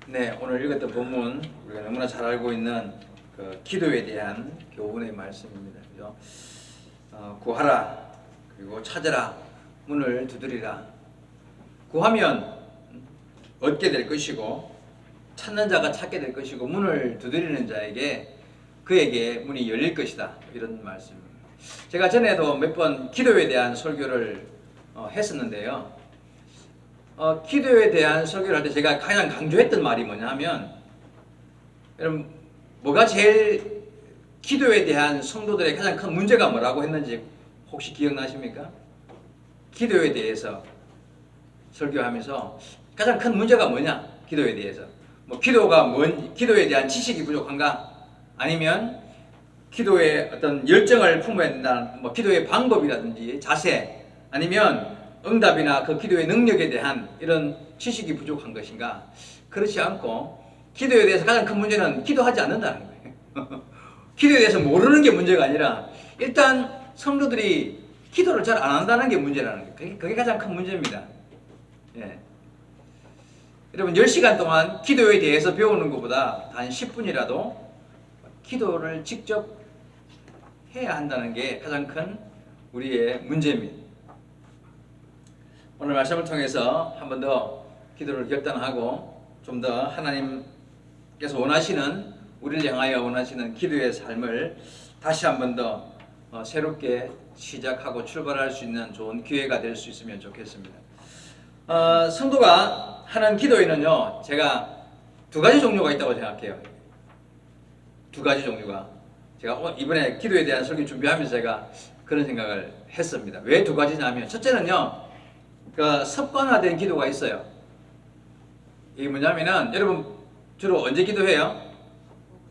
네, 오늘 읽었던 본문 우리가 너무나 잘 알고 있는 그 기도에 대한 교훈의 말씀입니다. 그죠? 구하라, 그리고 찾으라, 문을 두드리라. 구하면 얻게 될 것이고, 찾는 자가 찾게 될 것이고, 문을 두드리는 자에게 그에게 문이 열릴 것이다. 이런 말씀입니다. 제가 전에도 몇 번 기도에 대한 설교를 했었는데요. 기도에 대한 설교를 할 때 제가 가장 강조했던 말이 뭐냐 하면, 여러분, 뭐가 제일 기도에 대한 성도들의 가장 큰 문제가 뭐라고 했는지 혹시 기억나십니까? 기도에 대해서 설교하면서 가장 큰 문제가 뭐냐? 기도에 대해서. 기도에 대한 지식이 부족한가? 아니면 기도의 어떤 열정을 품어야 된다는, 기도의 방법이라든지 자세, 아니면 응답이나 그 기도의 능력에 대한 이런 지식이 부족한 것인가? 그렇지 않고 기도에 대해서 가장 큰 문제는 기도하지 않는다는 거예요. 기도에 대해서 모르는 게 문제가 아니라 일단 성도들이 기도를 잘 안 한다는 게 문제라는 거예요. 그게 가장 큰 문제입니다. 예. 여러분 10시간 동안 기도에 대해서 배우는 것보다 단 10분이라도 기도를 직접 해야 한다는 게 가장 큰 우리의 문제입니다. 오늘 말씀을 통해서 한 번 더 기도를 결단하고 좀 더 하나님께서 원하시는, 우리를 향하여 원하시는 기도의 삶을 다시 한 번 더 새롭게 시작하고 출발할 수 있는 좋은 기회가 될 수 있으면 좋겠습니다. 성도가 하는 기도에는요, 제가 두 가지 종류가 있다고 생각해요. 두 가지 종류가. 제가 이번에 기도에 대한 설교 준비하면서 제가 그런 생각을 했습니다. 왜 두 가지냐면, 첫째는요, 그 습관화된 기도가 있어요. 이게 뭐냐면은, 여러분 주로 언제 기도해요?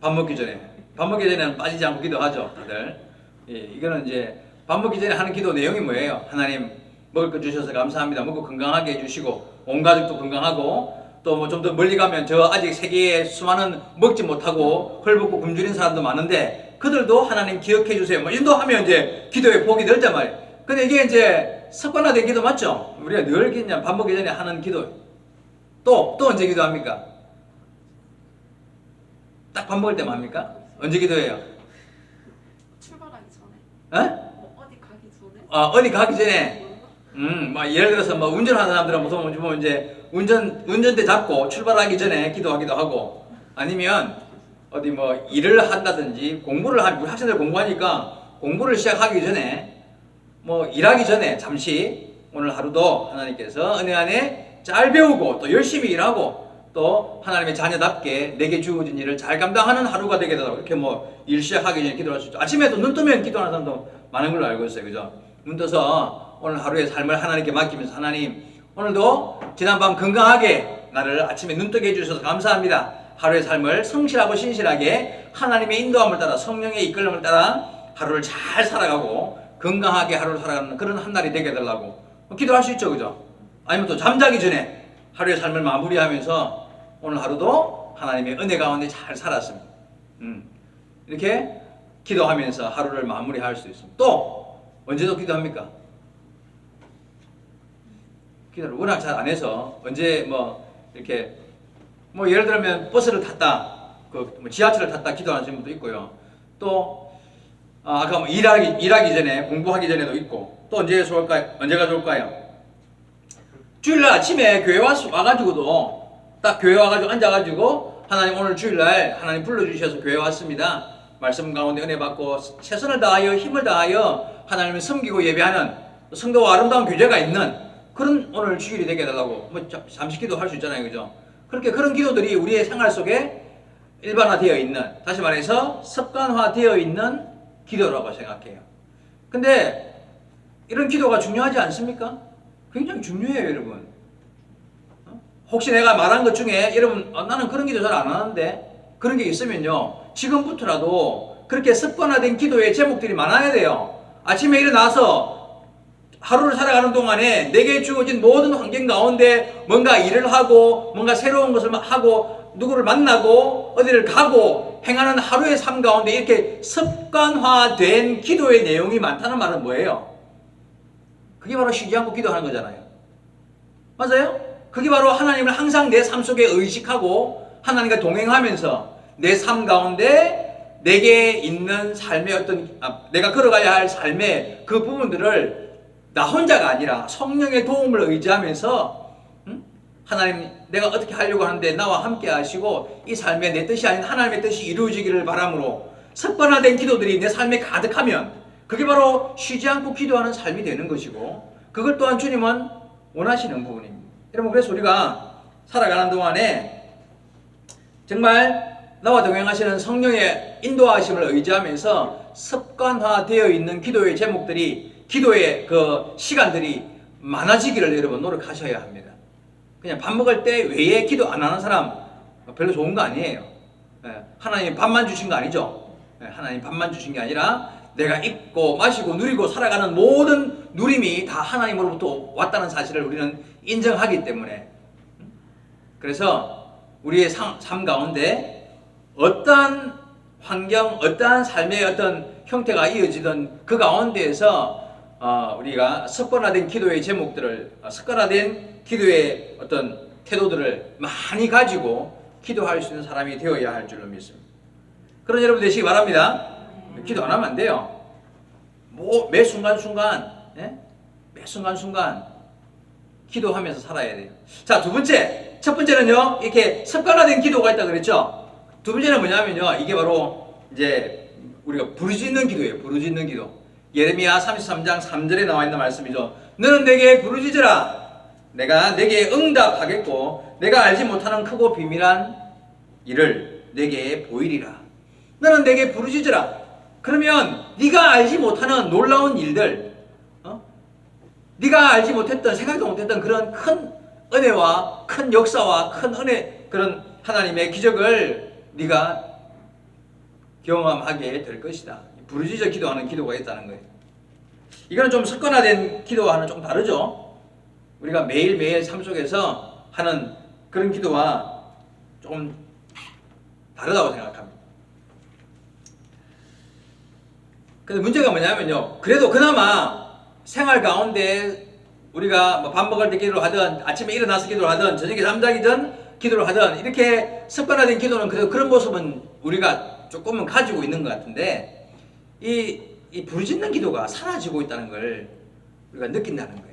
밥 먹기 전에. 밥 먹기 전에는 빠지지 않고 기도하죠, 다들. 이거는 이제 밥 먹기 전에 하는 기도 내용이 뭐예요? 하나님 먹을 거 주셔서 감사합니다. 먹고 건강하게 해주시고, 온 가족도 건강하고, 또 뭐 좀 더 멀리 가면 저 아직 세계에 수많은 먹지 못하고 헐벗고 굶주린 사람도 많은데 그들도 하나님 기억해 주세요. 인도하면 이제 기도의 폭이 넓단 말이에요. 근데 이게 이제 습관화된 기도 맞죠? 우리가 늘 그냥 밥 먹기 전에 하는 기도. 또 언제 기도합니까? 딱 밥 먹을 때만 합니까? 언제 기도해요? 출발하기 전에. 에? 어디 가기 전에. 어디 가기 전에. 예를 들어서 운전하는 사람들은 보통 이제 운전대 잡고 출발하기 전에 기도하기도 하고, 아니면 어디 일을 한다든지 공부를 우리 학생들 공부하니까 공부를 시작하기 전에, 일하기 전에 잠시 오늘 하루도 하나님께서 은혜 안에 잘 배우고 또 열심히 일하고 또 하나님의 자녀답게 내게 주어진 일을 잘 감당하는 하루가 되게 되더라고요. 이렇게 일 시작하기 전에 기도할 수 있죠. 아침에도 눈 뜨면 기도하는 사람도 많은 걸로 알고 있어요. 그죠? 눈 떠서 오늘 하루의 삶을 하나님께 맡기면서, 하나님 오늘도 지난밤 건강하게 나를 아침에 눈 뜨게 해주셔서 감사합니다. 하루의 삶을 성실하고 신실하게 하나님의 인도함을 따라, 성령의 이끌림을 따라 하루를 잘 살아가고 건강하게 하루를 살아가는 그런 한 날이 되게 해달라고 기도할 수 있죠. 그죠? 아니면 또 잠자기 전에 하루의 삶을 마무리하면서 오늘 하루도 하나님의 은혜 가운데 잘 살았습니다. 이렇게 기도하면서 하루를 마무리할 수 있습니다. 또 언제도 기도합니까? 기도를 워낙 잘 안 해서 언제 이렇게 예를 들면 버스를 탔다, 지하철을 탔다 기도하는 분도 있고요. 또 아까 일하기 전에, 공부하기 전에도 있고. 또 언제가 좋을까요? 주일날 아침에 교회 와가지고도 딱 교회 와가지고 앉아가지고, 하나님 오늘 주일날 하나님 불러주셔서 교회 왔습니다. 말씀 가운데 은혜 받고 최선을 다하여 힘을 다하여 하나님을 섬기고 예배하는 성도와 아름다운 교제가 있는 그런 오늘 주일이 되게 해달라고 잠시 기도할 수 있잖아요. 그죠? 그런 기도들이 우리의 생활 속에 일반화되어 있는, 다시 말해서 습관화되어 있는 기도라고 생각해요. 근데 이런 기도가 중요하지 않습니까? 굉장히 중요해요, 여러분. 혹시 내가 말한 것 중에 여러분 나는 그런 기도 잘 안 하는데 그런 게 있으면요, 지금부터라도 그렇게 습관화된 기도의 제목들이 많아야 돼요. 아침에 일어나서 하루를 살아가는 동안에 내게 주어진 모든 환경 가운데 뭔가 일을 하고 뭔가 새로운 것을 하고 누구를 만나고 어디를 가고 행하는 하루의 삶 가운데 이렇게 습관화된 기도의 내용이 많다는 말은 뭐예요? 그게 바로 쉬지 않고 기도하는 거잖아요. 맞아요? 그게 바로 하나님을 항상 내 삶 속에 의식하고 하나님과 동행하면서 내 삶 가운데 내게 있는 삶의 어떤 내가 걸어가야 할 삶의 그 부분들을 나 혼자가 아니라 성령의 도움을 의지하면서 하나님 내가 어떻게 하려고 하는데 나와 함께 하시고 이 삶에 내 뜻이 아닌 하나님의 뜻이 이루어지기를 바람으로 습관화된 기도들이 내 삶에 가득하면 그게 바로 쉬지 않고 기도하는 삶이 되는 것이고 그걸 또한 주님은 원하시는 부분입니다. 여러분 그래서 우리가 살아가는 동안에 정말 나와 동행하시는 성령의 인도하심을 의지하면서 습관화되어 있는 기도의 제목들이 기도의 그 시간들이 많아지기를 여러분 노력하셔야 합니다. 그냥 밥 먹을 때 외에 기도 안 하는 사람 별로 좋은 거 아니에요. 하나님 밥만 주신 거 아니죠. 하나님 밥만 주신 게 아니라 내가 입고 마시고 누리고 살아가는 모든 누림이 다 하나님으로부터 왔다는 사실을 우리는 인정하기 때문에 그래서 우리의 삶 가운데 어떠한 환경, 어떠한 삶의 어떤 형태가 이어지던 그 가운데에서 우리가 습관화된 기도의 제목들을 습관화된 기도의 어떤 태도들을 많이 가지고 기도할 수 있는 사람이 되어야 할 줄로 믿습니다. 그런 여러분 되시기 바랍니다. 기도 안 하면 안 돼요. 매 순간순간 매 순간순간 기도하면서 살아야 돼요. 자, 두 번째, 첫 번째는요 이렇게 습관화된 기도가 있다 그랬죠. 두 번째는 뭐냐면요 이게 바로 이제 우리가 부르짖는 기도예요. 부르짖는 기도. 예레미야 33장 3절에 나와 있는 말씀이죠. 너는 내게 부르짖으라. 내가 내게 응답하겠고 내가 알지 못하는 크고 비밀한 일을 내게 보이리라. 너는 내게 부르짖으라. 그러면 네가 알지 못하는 놀라운 일들, 네가 알지 못했던 생각도 못했던 그런 큰 은혜와 큰 역사와 큰 은혜 그런 하나님의 기적을 네가 경험하게 될 것이다. 부르짖어 기도하는 기도가 있다는 거예요. 이거는 좀 습관화된 기도와는 좀 다르죠. 우리가 매일매일 삶 속에서 하는 그런 기도와 좀 다르다고 생각합니다. 근데 문제가 뭐냐면요. 그래도 그나마 생활 가운데 우리가 뭐 밥 먹을 때 기도를 하든 아침에 일어나서 기도를 하든 저녁에 잠자기 전 기도를 하든 이렇게 습관화된 기도는 그래도 그런 모습은 우리가 조금은 가지고 있는 것 같은데 이 부르짖는 기도가 사라지고 있다는 걸 우리가 느낀다는 거예요.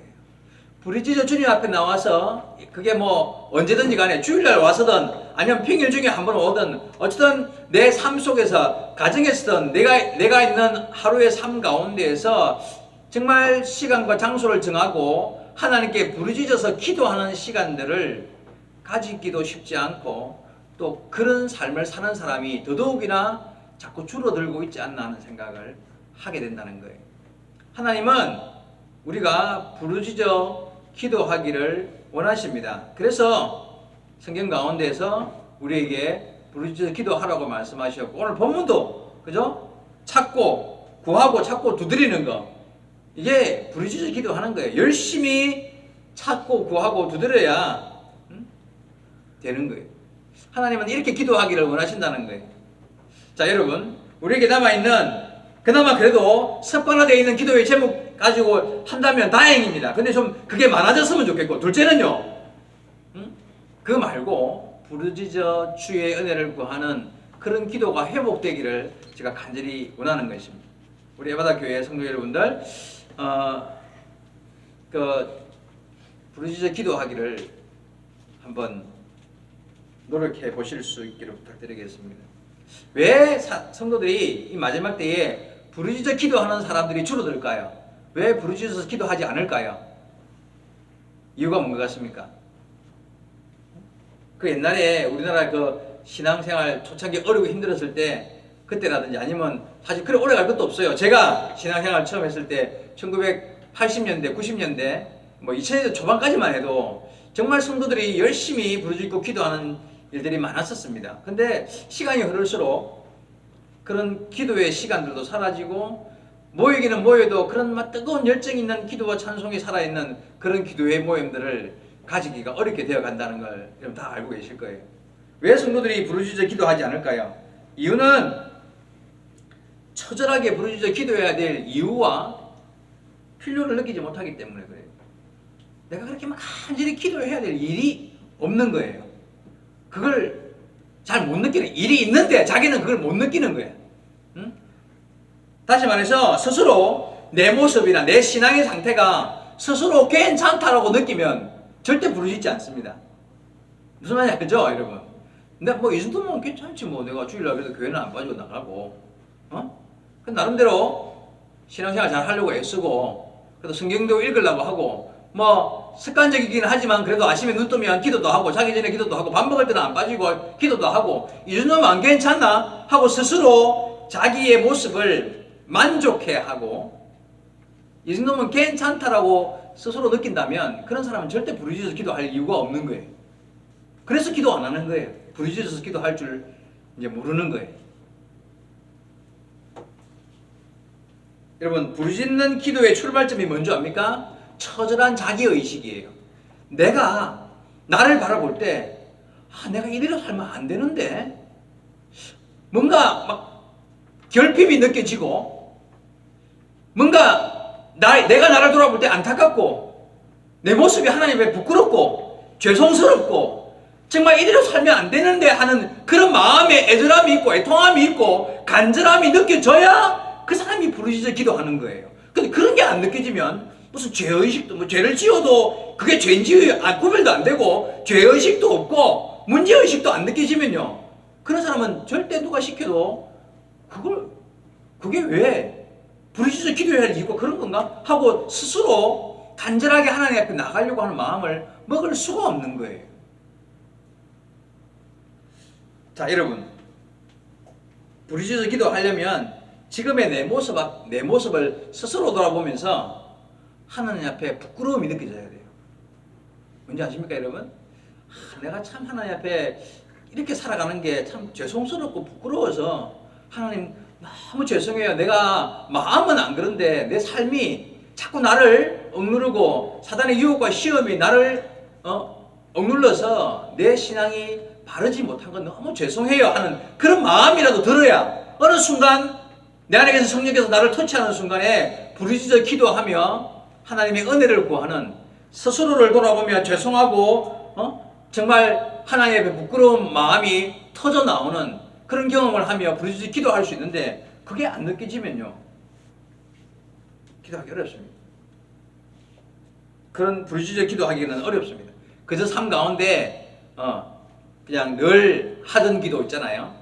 부르짖어 주님 앞에 나와서 그게 뭐 언제든지 간에 주일날 와서든 아니면 평일 중에 한 번 오든 어쨌든 내 삶 속에서 가정에서든 내가 있는 하루의 삶 가운데에서 정말 시간과 장소를 정하고 하나님께 부르짖어서 기도하는 시간들을 가지기도 쉽지 않고 또 그런 삶을 사는 사람이 더더욱이나 자꾸 줄어들고 있지 않나 하는 생각을 하게 된다는 거예요. 하나님은 우리가 부르짖어 기도하기를 원하십니다. 그래서 성경 가운데서 우리에게 부르짖어 기도하라고 말씀하셨고 오늘 본문도 그죠? 찾고 구하고 찾고 두드리는 거 이게 부르짖어 기도하는 거예요. 열심히 찾고 구하고 두드려야 되는 거예요. 하나님은 이렇게 기도하기를 원하신다는 거예요. 자, 여러분 우리에게 남아있는 그나마 그래도 습관화되어 있는 기도의 제목 가지고 한다면 다행입니다. 근데 좀 그게 많아졌으면 좋겠고 둘째는요 그 말고 부르짖어 주의 은혜를 구하는 그런 기도가 회복되기를 제가 간절히 원하는 것입니다. 우리 에바다 교회 성도 여러분들 부르짖어 기도하기를 한번 노력해 보실 수 있기를 부탁드리겠습니다. 왜 성도들이 이 마지막 때에 부르짖어 기도하는 사람들이 줄어들까요? 왜 부르짖어서 기도하지 않을까요? 이유가 뭔 것 같습니까? 그 옛날에 우리나라 그 신앙생활 초창기 어렵고 힘들었을 때 그때라든지 아니면 사실 그래 오래 갈 것도 없어요. 제가 신앙생활 처음 했을 때 1980년대 90년대 뭐 2000년대 초반까지만 해도 정말 성도들이 열심히 부르짖고 기도하는 일들이 많았었습니다. 근데 시간이 흐를수록 그런 기도의 시간들도 사라지고 모이기는 모여도 그런 막 뜨거운 열정 있는 기도와 찬송이 살아있는 그런 기도의 모임들을 가지기가 어렵게 되어 간다는 걸 여러분 다 알고 계실 거예요. 왜 성도들이 부르짖어 기도하지 않을까요? 이유는 처절하게 부르짖어 기도해야 될 이유와 필요를 느끼지 못하기 때문에 그래요. 내가 그렇게 막 간절히 기도해야 될 일이 없는 거예요. 그걸 잘 못 느끼는, 일이 있는데 자기는 그걸 못 느끼는 거예요. 응? 다시 말해서 스스로 내 모습이나 내 신앙의 상태가 스스로 괜찮다라고 느끼면 절대 부르짖지 않습니다. 무슨 말인지 알죠, 여러분? 근데 뭐 이 정도면 괜찮지 뭐. 내가 주일날 그래도 교회는 안 빠지고 나가고, 나름대로 신앙생활 잘 하려고 애쓰고, 그래도 성경도 읽으려고 하고, 뭐 습관적이긴 하지만 그래도 아침에 눈 뜨면 기도도 하고, 자기 전에 기도도 하고, 밥 먹을 때는 안 빠지고 기도도 하고, 이 정도면 안 괜찮나 하고 스스로 자기의 모습을 만족해하고, 이 정도면 괜찮다라고 스스로 느낀다면 그런 사람은 절대 부르짖어서 기도할 이유가 없는 거예요. 그래서 기도 안 하는 거예요. 부르짖어서 기도할 줄 이제 모르는 거예요. 여러분, 부르짖는 기도의 출발점이 뭔지 압니까? 처절한 자기의식이에요. 내가 나를 바라볼 때 내가 이대로 살면 안 되는데 뭔가 막 결핍이 느껴지고 뭔가 내가 나를 돌아볼 때 안타깝고 내 모습이 하나님 앞에 부끄럽고 죄송스럽고 정말 이대로 살면 안 되는데 하는 그런 마음에 애절함이 있고 애통함이 있고 간절함이 느껴져야 그 사람이 부르짖어 기도하는 거예요. 근데 그런 게 안 느껴지면 무슨 죄의식도, 뭐 죄를 지어도 그게 죄인지 구별도 안 되고 죄의식도 없고 문제의식도 안 느껴지면요, 그런 사람은 절대 누가 시켜도 그게 왜 부르짖어 기도해야 할 이유가 그런 건가 하고 스스로 간절하게 하나님 앞에 나가려고 하는 마음을 먹을 수가 없는 거예요. 자, 여러분, 부르짖어서 기도하려면 지금의 내 모습을 스스로 돌아보면서 하나님 앞에 부끄러움이 느껴져야 돼요. 뭔지 아십니까, 여러분? 내가 참 하나님 앞에 이렇게 살아가는 게 참 죄송스럽고 부끄러워서 하나님 너무 죄송해요. 내가 마음은 안 그런데 내 삶이 자꾸 나를 억누르고 사단의 유혹과 시험이 나를 억눌러서 내 신앙이 바르지 못한 건 너무 죄송해요 하는 그런 마음이라도 들어야 어느 순간 내 안에서 성령께서 나를 터치하는 순간에 부르짖어 기도하며 하나님의 은혜를 구하는, 스스로를 돌아보며 죄송하고 정말 하나님 앞에 부끄러운 마음이 터져 나오는 그런 경험을 하며 부르짖어 기도할 수 있는데 그게 안 느껴지면요, 기도하기 어렵습니다. 그런 부르짖어 기도하기는 어렵습니다. 그저 삶 가운데 그냥 늘 하던 기도 있잖아요.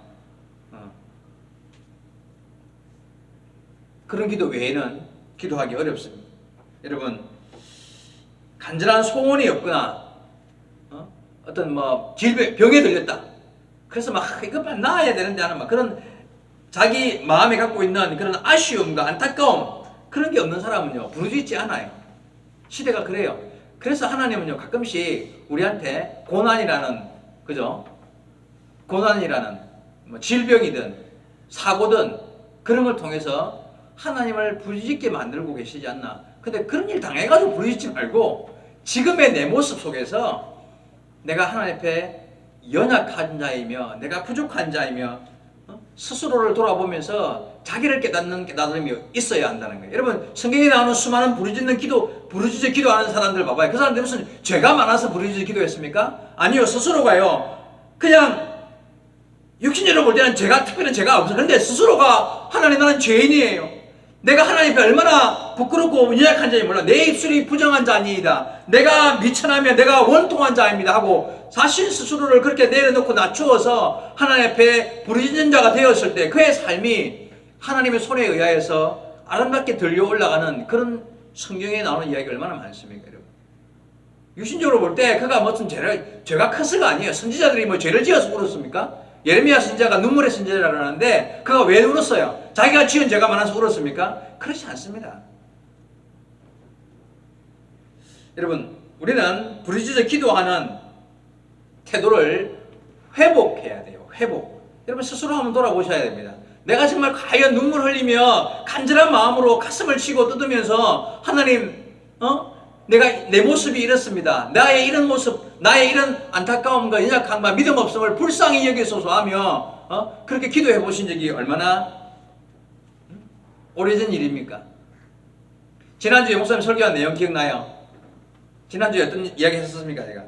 그런 기도 외에는 기도하기 어렵습니다. 여러분, 간절한 소원이 없거나 어떤 뭐 병에 들렸다. 그래서 막 이것만 나아야 되는데 하는 막 그런 자기 마음에 갖고 있는 그런 아쉬움과 안타까움, 그런 게 없는 사람은요 부르짖지 않아요. 시대가 그래요. 그래서 하나님은요 가끔씩 우리한테 고난이라는 뭐 질병이든 사고든 그런 걸 통해서 하나님을 부르짖게 만들고 계시지 않나. 근데 그런 일 당해가지고 부르짖지 말고 지금의 내 모습 속에서 내가 하나님 앞에 연약한 자이며 내가 부족한 자이며 스스로를 돌아보면서 자기를 깨달음이 있어야 한다는 거예요. 여러분, 성경에 나오는 수많은 부르짖어 기도하는 사람들 봐봐요. 그 사람들이 무슨 죄가 많아서 부르짖어 기도했습니까? 아니요, 스스로가요 그냥 육신적으로 볼 때는 특별한 죄가 없어요. 그런데 스스로가 하나님, 나는 죄인이에요. 내가 하나님 앞에 얼마나 부끄럽고 연약한 자인지 몰라. 내 입술이 부정한 자니이다. 내가 미천하며 내가 원통한 자입니다 하고 자신 스스로를 그렇게 내려놓고 낮추어서 하나님 앞에 부르짖는 자가 되었을 때 그의 삶이 하나님의 손에 의하여서 아름답게 들려 올라가는 그런 성경에 나오는 이야기가 얼마나 많습니까, 여러분? 육신적으로 볼 때 그가 무슨 죄가 커서가 아니에요. 선지자들이 뭐 죄를 지어서 울었습니까? 예레미야 선지자가 눈물의 선지자라고 하는데 그가 왜 울었어요? 자기가 지은 죄가 많아서 울었습니까? 그렇지 않습니다. 여러분, 우리는 부르짖어 기도하는 태도를 회복해야 돼요. 회복. 여러분, 스스로 한번 돌아보셔야 됩니다. 내가 정말 과연 눈물 흘리며 간절한 마음으로 가슴을 치고 뜯으면서 하나님, 내가 내 모습이 이렇습니다. 나의 이런 모습, 나의 이런 안타까움과 연약함과 믿음 없음을 불쌍히 여기소서 하며 그렇게 기도해 보신 적이 얼마나 오래전 일입니까? 지난주에 목사님 설교한 내용 기억나요? 지난주에 어떤 이야기 했었습니까? 제가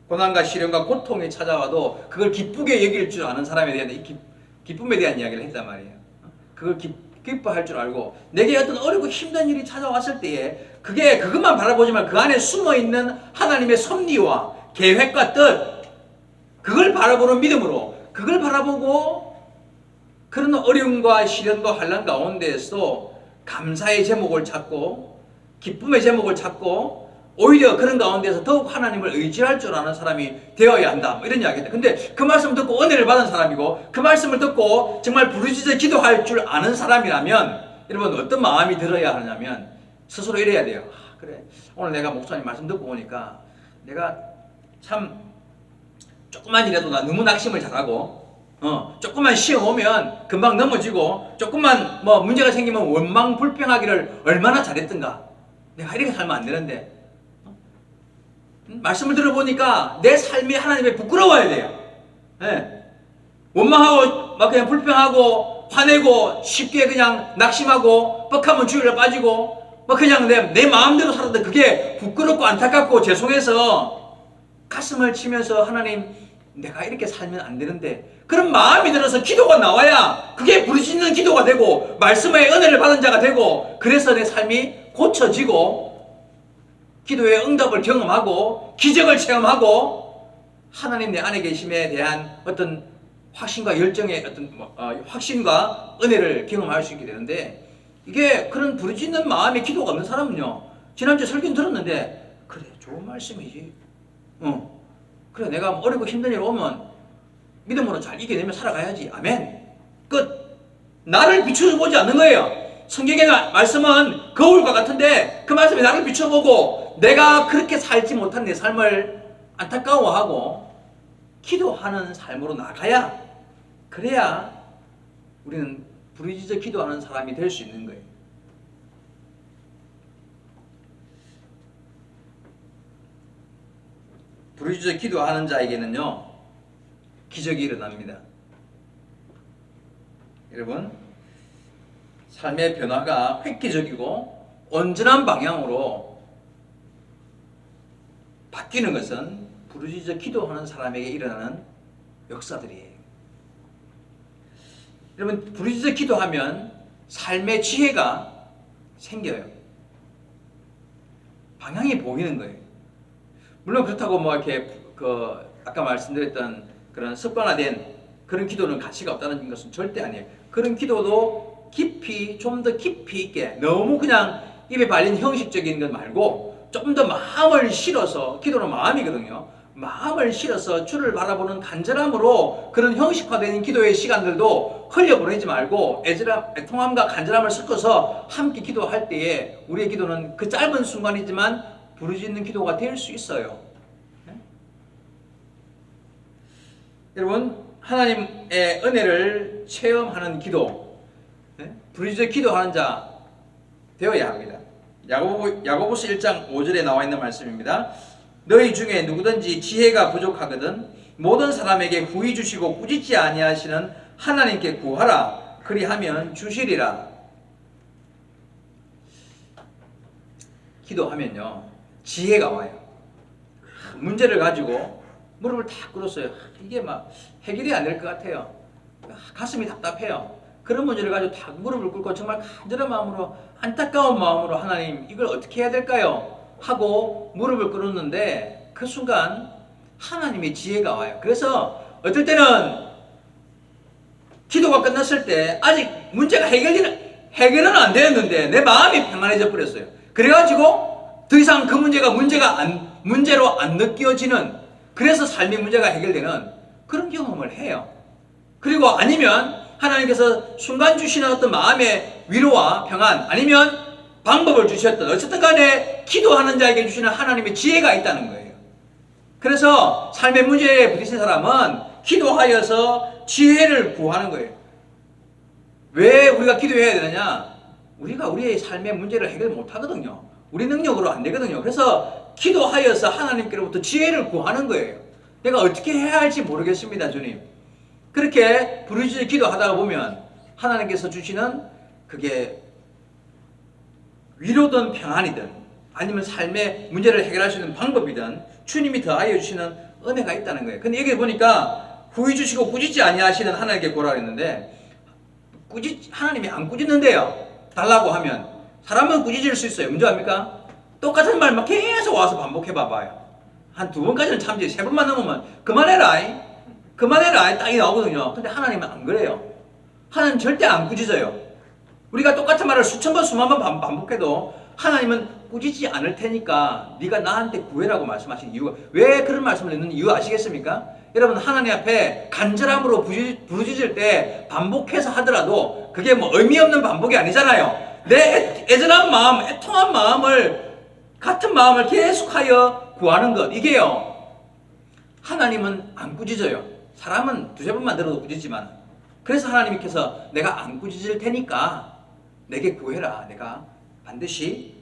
고난과 시련과 고통이 찾아와도 그걸 기쁘게 여길 줄 아는 사람에 대한 기쁨에 대한 이야기를 했단 말이에요. 그걸 기뻐할 줄 알고 내게 어떤 어렵고 힘든 일이 찾아왔을 때에 그것만 바라보지만 그 안에 숨어있는 하나님의 섭리와 계획과 뜻, 그걸 바라보는 믿음으로, 그걸 바라보고 그런 어려움과 시련과 환난 가운데에서 감사의 제목을 찾고 기쁨의 제목을 찾고 오히려 그런 가운데서 더욱 하나님을 의지할 줄 아는 사람이 되어야 한다, 이런 이야기입니다. 근데 그 말씀을 듣고 은혜를 받은 사람이고 그 말씀을 듣고 정말 부르짖어 기도할 줄 아는 사람이라면 여러분 어떤 마음이 들어야 하냐면 스스로 이래야 돼요. 그래, 오늘 내가 목사님 말씀 듣고 보니까 내가 참 조금만이라도 나 너무 낙심을 잘하고 조금만 시험 오면 금방 넘어지고 조금만 뭐 문제가 생기면 원망불평하기를 얼마나 잘했던가. 내가 이렇게 살면 안 되는데 말씀을 들어보니까 내 삶이 하나님의 부끄러워야 돼요. 네. 원망하고 막 그냥 불평하고 화내고 쉽게 그냥 낙심하고 뻑하면 주일에 빠지고 막 그냥 내 마음대로 살았는데 그게 부끄럽고 안타깝고 죄송해서 가슴을 치면서 하나님 내가 이렇게 살면 안 되는데 그런 마음이 들어서 기도가 나와야 그게 부르짖는 기도가 되고 말씀의 은혜를 받은 자가 되고 그래서 내 삶이 고쳐지고 기도의 응답을 경험하고 기적을 체험하고 하나님 내 안에 계심에 대한 어떤 확신과 열정의 어떤 확신과 은혜를 경험할 수 있게 되는데 이게 그런 부르짖는 마음의 기도가 없는 사람은요 지난주에 설교는 들었는데 그래 좋은 말씀이지 그래 내가 어렵고 힘든 일 오면 믿음으로 잘 이겨내며 살아가야지 아멘 끝. 나를 비춰보지 않는 거예요. 성경의 말씀은 거울과 같은데 그 말씀이 나를 비춰보고 내가 그렇게 살지 못한 내 삶을 안타까워하고 기도하는 삶으로 나가야 그래야 우리는 부르짖어 기도하는 사람이 될 수 있는 거예요. 부르짖어 기도하는 자에게는요 기적이 일어납니다. 여러분 삶의 변화가 획기적이고 온전한 방향으로 바뀌는 것은 부르짖어 기도하는 사람에게 일어나는 역사들이에요. 여러분 부르짖어 기도하면 삶의 지혜가 생겨요. 방향이 보이는 거예요. 물론 그렇다고 뭐 이렇게 아까 말씀드렸던 그런 습관화된 그런 기도는 가치가 없다는 것은 절대 아니에요. 그런 기도도 깊이 좀 더 깊이 있게 너무 그냥 입에 발린 형식적인 것 말고 좀 더 마음을 실어서 기도는 마음이거든요. 마음을 실어서 주를 바라보는 간절함으로 그런 형식화된 기도의 시간들도 흘려보내지 말고 애통함과 간절함을 섞어서 함께 기도할 때에 우리의 기도는 그 짧은 순간이지만 부르짖는 기도가 될 수 있어요. 네? 여러분 하나님의 은혜를 체험하는 기도, 네? 부르짖어 기도하는 자 되어야 합니다. 야고보서 1장 5절에 나와 있는 말씀입니다. 너희 중에 누구든지 지혜가 부족하거든 모든 사람에게 후히 주시고 꾸짖지 아니하시는 하나님께 구하라 그리하면 주시리라. 기도하면요 지혜가 와요. 문제를 가지고 무릎을 탁 꿇었어요. 이게 막 해결이 안 될 것 같아요. 가슴이 답답해요. 그런 문제를 가지고 탁 무릎을 꿇고 정말 간절한 마음으로 안타까운 마음으로 하나님 이걸 어떻게 해야 될까요? 하고 무릎을 꿇었는데 그 순간 하나님의 지혜가 와요. 그래서 어떨 때는 기도가 끝났을 때 아직 문제가 해결은 안 되었는데 내 마음이 평안해져 버렸어요. 그래가지고 더 이상 그 문제로 안 느껴지는 그래서 삶의 문제가 해결되는 그런 경험을 해요. 그리고 아니면 하나님께서 순간 주시는 어떤 마음의 위로와 평안 아니면 방법을 주셨던 어쨌든 간에 기도하는 자에게 주시는 하나님의 지혜가 있다는 거예요. 그래서 삶의 문제에 부딪힌 사람은 기도하여서 지혜를 구하는 거예요. 왜 우리가 기도해야 되느냐? 우리가 우리의 삶의 문제를 해결 못하거든요. 우리 능력으로 안 되거든요. 그래서 기도하여서 하나님께로부터 지혜를 구하는 거예요. 내가 어떻게 해야 할지 모르겠습니다, 주님. 그렇게 부르짖어 기도하다가 보면 하나님께서 주시는 그게 위로든 평안이든 아니면 삶의 문제를 해결할 수 있는 방법이든 주님이 더하여 주시는 은혜가 있다는 거예요. 근데 여기 보니까 후히 주시고 꾸짖지 아니하시는 하나님께 구하라 했는데 하나님이 안 꾸짖는데요. 달라고 하면 사람은 꾸짖을 수 있어요. 문제 아닙니까? 똑같은 말 막 계속 와서 반복해 봐봐요. 한 2번까지는 참지 3번만 넘으면 그만해라 딱이 나오거든요. 근데 하나님은 안 그래요. 하나님 절대 안 꾸짖어요. 우리가 똑같은 말을 수천 번 수만 번 반복해도 하나님은 꾸짖지 않을 테니까 네가 나한테 구해라고 말씀하신 이유가, 왜 그런 말씀을 했는 이유 아시겠습니까? 여러분, 하나님 앞에 간절함으로 부르짖을 때 반복해서 하더라도 그게 뭐 의미 없는 반복이 아니잖아요. 내 애절한 마음, 애통한 마음을, 같은 마음을 계속하여 구하는 것, 이게요, 하나님은 안 꾸짖어요. 사람은 2-3번만 들어도 꾸짖지만, 그래서 하나님께서 내가 안 꾸짖을 테니까 내게 구해라, 내가 반드시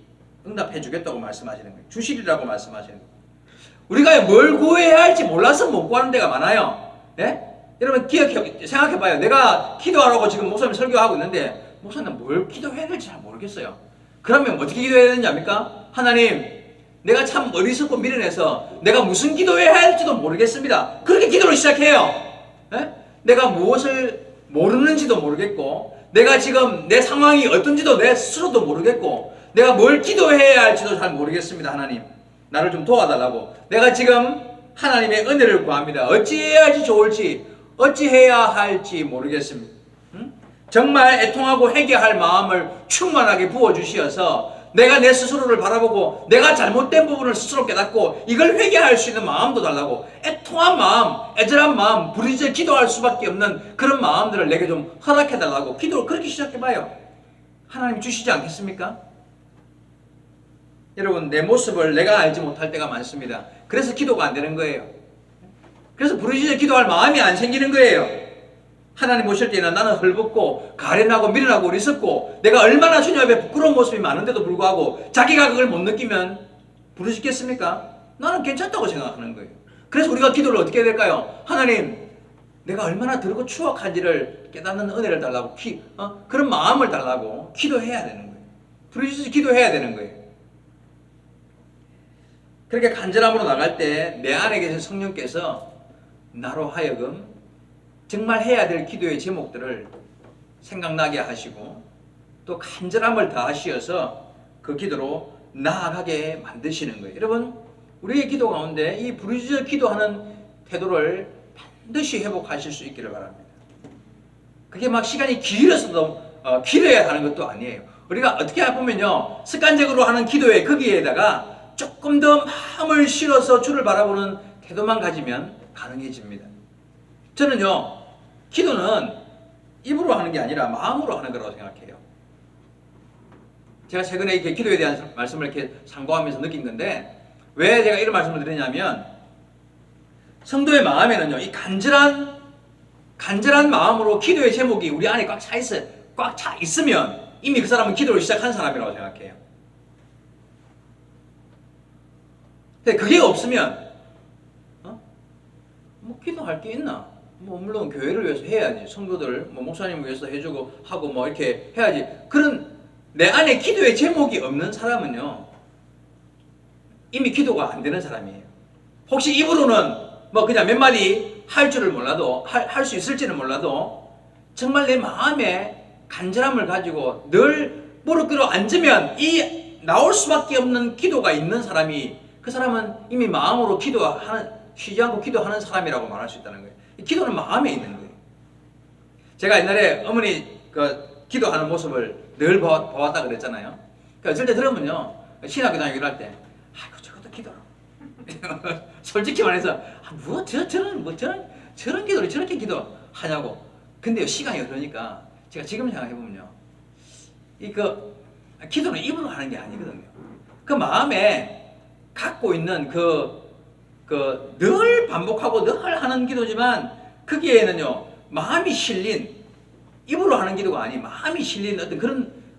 응답해 주겠다고 말씀하시는 거예요. 주시리라고 말씀하시는 거예요. 우리가 뭘 구해야 할지 몰라서 못 구하는 데가 많아요. 예? 여러분 생각해 봐요. 내가 기도하라고 지금 목사님 설교하고 있는데 목사님 뭘 기도해야 될지 잘 모르겠어요. 그러면 어떻게 기도해야 되는지 압니까? 하나님, 내가 참 어리석고 미련해서 내가 무슨 기도해야 할지도 모르겠습니다. 그렇게 기도를 시작해요. 예? 내가 무엇을 모르는지도 모르겠고, 내가 지금 내 상황이 어떤지도 내 스스로도 모르겠고, 내가 뭘 기도해야 할지도 잘 모르겠습니다. 하나님, 나를 좀 도와달라고. 내가 지금 하나님의 은혜를 구합니다. 어찌해야 할지 좋을지, 어찌해야 할지 모르겠습니다. 정말 애통하고 회개할 마음을 충만하게 부어주시어서 내가 내 스스로를 바라보고 내가 잘못된 부분을 스스로 깨닫고 이걸 회개할 수 있는 마음도 달라고, 애통한 마음, 애절한 마음, 부르짖어 기도할 수밖에 없는 그런 마음들을 내게 좀 허락해달라고 기도를 그렇게 시작해봐요. 하나님 주시지 않겠습니까? 여러분, 내 모습을 내가 알지 못할 때가 많습니다. 그래서 기도가 안 되는 거예요. 그래서 부르짖어 기도할 마음이 안 생기는 거예요. 하나님 오실 때는 나는 헐벗고 가련하고 미련하고 어리석고 내가 얼마나 주님 앞에 부끄러운 모습이 많은데도 불구하고 자기가 그걸 못 느끼면 부르짖겠습니까? 나는 괜찮다고 생각하는 거예요. 그래서 우리가 기도를 어떻게 해야 될까요? 하나님, 내가 얼마나 더럽고 추악한지를 깨닫는 은혜를 달라고, 그런 마음을 달라고 기도해야 되는 거예요. 부르짖어 기도해야 되는 거예요. 그렇게 간절함으로 나갈 때 내 안에 계신 성령께서 나로 하여금 정말 해야 될 기도의 제목들을 생각나게 하시고 또 간절함을 다하시어서 그 기도로 나아가게 만드시는 거예요. 여러분, 우리의 기도 가운데 이 부르짖어 기도하는 태도를 반드시 회복하실 수 있기를 바랍니다. 그게 막 시간이 길어서도 길어야 하는 것도 아니에요. 우리가 어떻게 보면요, 습관적으로 하는 기도에 거기에다가 조금 더 마음을 실어서 주를 바라보는 태도만 가지면 가능해집니다. 저는요, 기도는 입으로 하는 게 아니라 마음으로 하는 거라고 생각해요. 제가 최근에 이렇게 기도에 대한 말씀을 이렇게 상고하면서 느낀 건데, 왜 제가 이런 말씀을 드리냐면, 성도의 마음에는요, 이 간절한 마음으로 기도의 제목이 우리 안에 꽉 차 있으면 이미 그 사람은 기도를 시작한 사람이라고 생각해요. 근데 그게 없으면 뭐 기도할 게 있나? 뭐 물론 교회를 위해서 해야지, 성도들 목사님을 위해서 해주고 하고 뭐 이렇게 해야지. 그런 내 안에 기도의 제목이 없는 사람은요, 이미 기도가 안 되는 사람이에요. 혹시 입으로는 뭐 그냥 몇 마디 할 줄을 몰라도, 할 수 있을지는 몰라도, 정말 내 마음에 간절함을 가지고 늘 무릎 꿇어 앉으면 이 나올 수밖에 없는 기도가 있는 사람이, 그 사람은 이미 마음으로 쉬지 않고 기도하는 사람이라고 말할 수 있다는 거예요. 기도는 마음에 있는 거예요. 제가 옛날에 어머니 그 기도하는 모습을 늘 봐왔다 그랬잖아요. 그러니까 어쩔 때 들으면요, 신학교 다니기로 할 때, 아이고 저것도 기도로. 솔직히 말해서 저런 기도를 저렇게 기도하냐고. 근데요, 시간이 흐르니까 제가 지금 생각해보면요, 기도는 입으로 하는 게 아니거든요. 그 마음에 갖고 있는 늘 반복하고 늘 하는 기도지만, 거기에는요, 마음이 실린, 입으로 하는 기도가 아닌 마음이 실린 어떤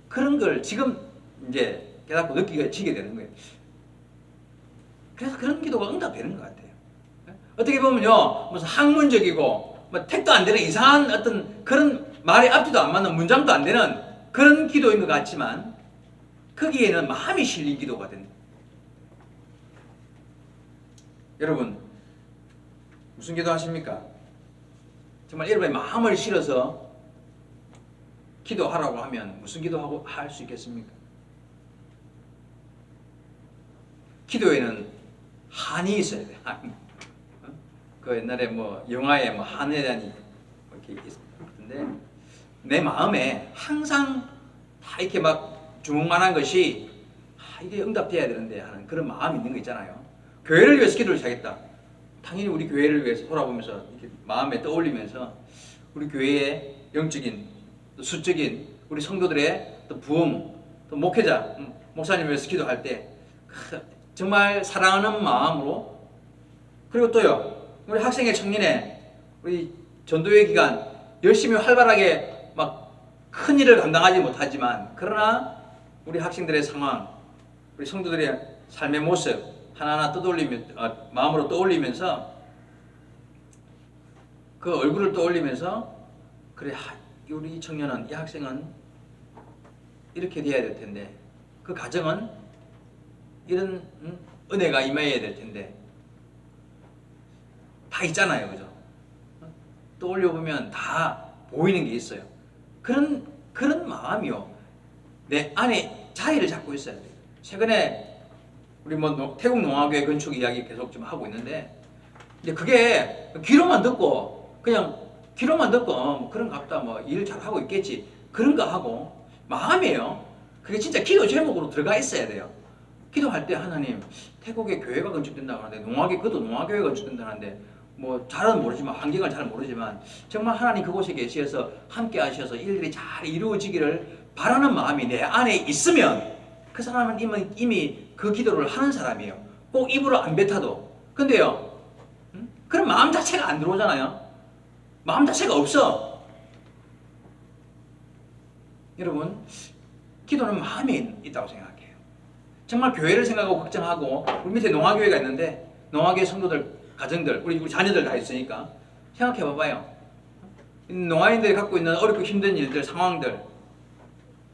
그런 걸 지금 이제 깨닫고 느끼게 되는 거예요. 그래서 그런 기도가 응답되는 것 같아요. 어떻게 보면요, 무슨 학문적이고 뭐 택도 안 되는 이상한 어떤 그런 말의 앞뒤도 안 맞는, 문장도 안 되는 그런 기도인 것 같지만, 거기에는 마음이 실린 기도가 된다. 여러분 무슨 기도 하십니까? 정말 여러분의 마음을 실어서 기도하라고 하면 무슨 기도하고 할 수 있겠습니까? 기도에는 한이 있어야 돼. 한. 그 옛날에 뭐 영화에 뭐 한해단이 이렇게 있었는데 내 마음에 항상 다 이렇게 막 주먹만한 것이 이게 응답돼야 되는데 하는 그런 마음이 있는 거 있잖아요. 교회를 위해서 기도를 하겠다. 당연히 우리 교회를 위해서 돌아보면서 이렇게 마음에 떠올리면서 우리 교회의 영적인 또 수적인 우리 성도들의 또 부흥 또 목회자 목사님 위해서 기도할 때 정말 사랑하는 마음으로 그리고 또요 우리 학생회 청년회 우리 전도회 기간 열심히 활발하게 막 큰 일을 감당하지 못하지만 그러나 우리 학생들의 상황 우리 성도들의 삶의 모습 하나하나 마음으로 떠올리면서 그 얼굴을 떠올리면서 그래 우리 이 청년은 이 학생은 이렇게 돼야 될 텐데 그 가정은 이런 은혜가 임해야 될 텐데 다 있잖아요, 그죠? 떠올려 보면 다 보이는 게 있어요. 그런 마음이요 내 안에 자리를 잡고 있어야 돼요. 최근에 우리 뭐 태국 농화교회 건축 이야기 계속 좀 하고 있는데 이제 그게 귀로만 듣고 그냥 귀로만 듣고 뭐 그런갑다 뭐 일 잘하고 있겠지 그런 거 하고 마음이에요. 그게 진짜 기도 제목으로 들어가 있어야 돼요. 기도할 때 하나님 태국에 교회가 건축된다고 하는데 그것도 농화교회가 건축된다는데 뭐 잘은 모르지만 환경을 잘 모르지만 정말 하나님 그곳에 계셔서 함께 하셔서 일들이 잘 이루어지기를 바라는 마음이 내 안에 있으면 그 사람은 이미 그 기도를 하는 사람이에요. 꼭 입으로 안 뱉어도. 근데요 그런 마음 자체가 안 들어오잖아요. 마음 자체가 없어. 여러분 기도는 마음이 있다고 생각해요. 정말 교회를 생각하고 걱정하고 우리 밑에 농화교회가 있는데 농화교회 성도들 가정들 우리 자녀들 다 있으니까 생각해 봐봐요. 농화인들이 갖고 있는 어렵고 힘든 일들 상황들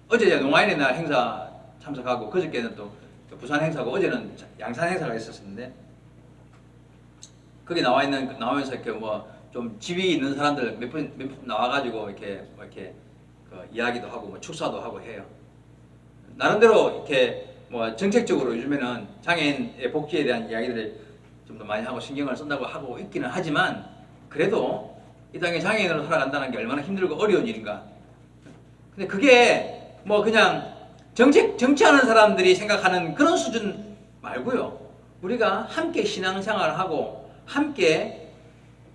어제 농화인의 날 행사 참석하고 그저께는 또 부산 행사고 어제는 양산 행사가 있었는데 거기 나오면서 이렇게 뭐 좀 지위 있는 사람들 몇 분 나와가지고 이렇게 그 이야기도 하고 뭐 축사도 하고 해요. 나름대로 이렇게 뭐 정책적으로 요즘에는 장애인의 복지에 대한 이야기들을 좀 더 많이 하고 신경을 쓴다고 하고 있기는 하지만 그래도 이 땅에 장애인으로 살아간다는 게 얼마나 힘들고 어려운 일인가. 근데 그게 뭐 그냥 정치하는 사람들이 생각하는 그런 수준 말고요. 우리가 함께 신앙생활을 하고 함께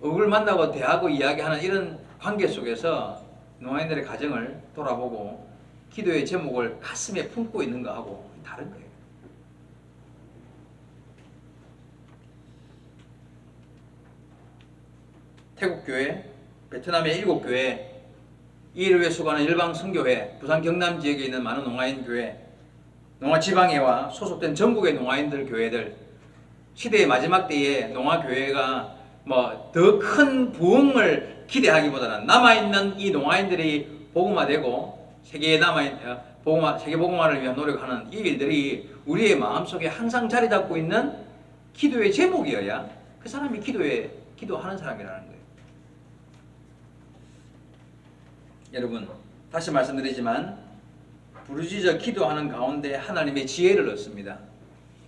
얼굴 만나고 대하고 이야기하는 이런 관계 속에서 농아인들의 가정을 돌아보고 기도의 제목을 가슴에 품고 있는 거하고 다른 거예요. 태국교회, 베트남의 7교회, 이 일을 위해 수고하는 일방선교회, 부산 경남 지역에 있는 많은 농아인 교회, 농아지방회와 소속된 전국의 농아인들 교회들, 시대의 마지막 때에 농아교회가 뭐 더 큰 부흥을 기대하기보다는 남아있는 이 농아인들이 복음화되고 세계 복음화를 위한 노력하는 이 일들이 우리의 마음속에 항상 자리 잡고 있는 기도의 제목이어야 그 사람이 기도하는 사람이라는 거예요. 여러분 다시 말씀드리지만 부르짖어 기도하는 가운데 하나님의 지혜를 얻습니다.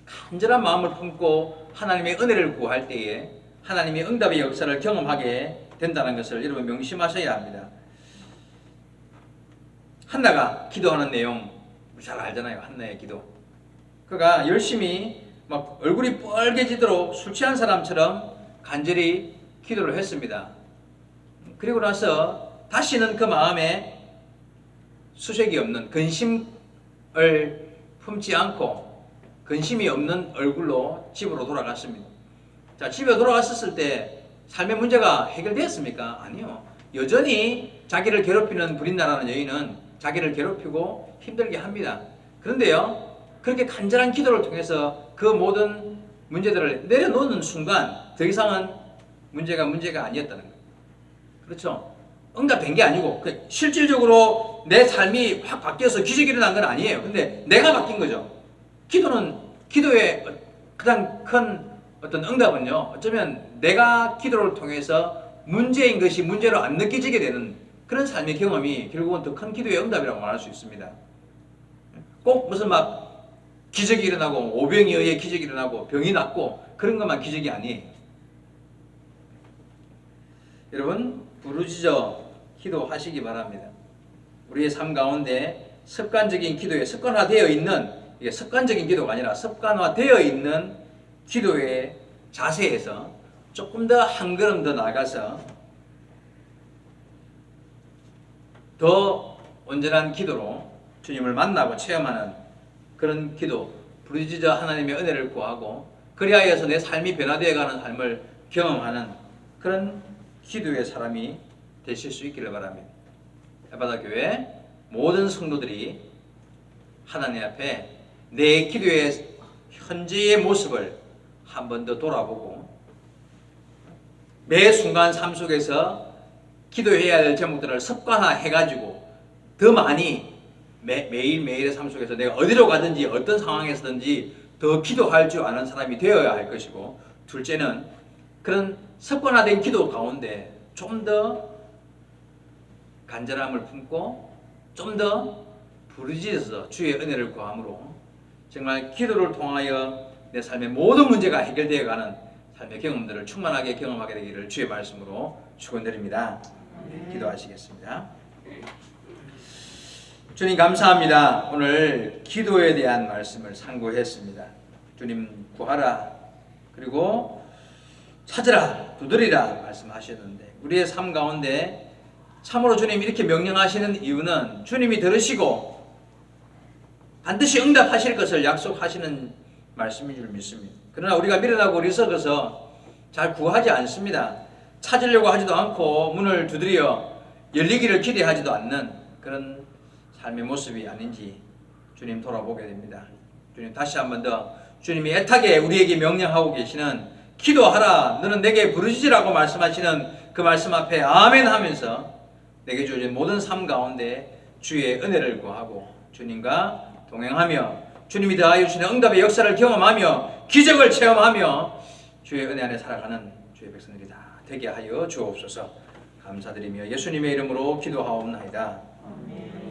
간절한 마음을 품고 하나님의 은혜를 구할 때에 하나님의 응답의 역사를 경험하게 된다는 것을 여러분 명심하셔야 합니다. 한나가 기도하는 내용 잘 알잖아요. 한나의 기도. 그가 열심히 막 얼굴이 뻘개지도록 술 취한 사람처럼 간절히 기도를 했습니다. 그리고 나서 다시는 그 마음에 수색이 없는 근심을 품지 않고 근심이 없는 얼굴로 집으로 돌아갔습니다. 자, 집에 돌아갔을 때 삶의 문제가 해결되었습니까? 아니요. 여전히 자기를 괴롭히는 불인나라는 여인은 자기를 괴롭히고 힘들게 합니다. 그런데요, 그렇게 간절한 기도를 통해서 그 모든 문제들을 내려놓는 순간 더 이상은 문제가 아니었다는 거예요. 그렇죠? 응답된 게 아니고 실질적으로 내 삶이 확 바뀌어서 기적이 일어난 건 아니에요. 근데 내가 바뀐 거죠. 기도의 가장 큰 어떤 응답은요, 어쩌면 내가 기도를 통해서 문제인 것이 문제로 안 느껴지게 되는 그런 삶의 경험이 결국은 더 큰 기도의 응답이라고 말할 수 있습니다. 꼭 무슨 막 기적이 일어나고 오병이어의 기적이 일어나고 병이 낫고 그런 것만 기적이 아니에요. 여러분, 부르짖어 기도하시기 바랍니다. 우리의 삶 가운데 습관적인 기도에 습관화되어 있는, 이게 습관적인 기도가 아니라 습관화되어 있는 기도의 자세에서 조금 더 한 걸음 더 나가서 더 온전한 기도로 주님을 만나고 체험하는 그런 기도, 부르짖어 하나님의 은혜를 구하고 그리하여서 내 삶이 변화되어가는 삶을 경험하는 그런 기도의 사람이 되실 수 있기를 바랍니다. 에바다 교회 모든 성도들이 하나님 앞에 내 기도의 현재의 모습을 한 번 더 돌아보고 매 순간 삶 속에서 기도해야 될 제목들을 습관화해가지고 더 많이 매일매일의 삶 속에서 내가 어디로 가든지 어떤 상황에서든지 더 기도할 줄 아는 사람이 되어야 할 것이고, 둘째는 그런 습관화된 기도 가운데 좀 더 간절함을 품고 좀 더 부르짖어서 주의 은혜를 구함으로 정말 기도를 통하여 내 삶의 모든 문제가 해결되어가는 삶의 경험들을 충만하게 경험하게 되기를 주의 말씀으로 축원드립니다. 기도하시겠습니다. 주님 감사합니다. 오늘 기도에 대한 말씀을 상고했습니다. 주님 구하라, 그리고 찾으라, 두드리라 말씀하셨는데 우리의 삶 가운데 참으로 주님 이렇게 명령하시는 이유는 주님이 들으시고 반드시 응답하실 것을 약속하시는 말씀인 줄 믿습니다. 그러나 우리가 미련하고 어리석어서 잘 구하지 않습니다. 찾으려고 하지도 않고 문을 두드려 열리기를 기대하지도 않는 그런 삶의 모습이 아닌지 주님 돌아보게 됩니다. 주님 다시 한 번 더 주님이 애타게 우리에게 명령하고 계시는 기도하라, 너는 내게 부르짖으라고 말씀하시는 그 말씀 앞에 아멘 하면서 내게 주어진 모든 삶 가운데 주의 은혜를 구하고 주님과 동행하며 주님이 더하여 주시는 응답의 역사를 경험하며 기적을 체험하며 주의 은혜 안에 살아가는 주의 백성들이 다 되게 하여 주옵소서. 감사드리며 예수님의 이름으로 기도하옵나이다. 아멘.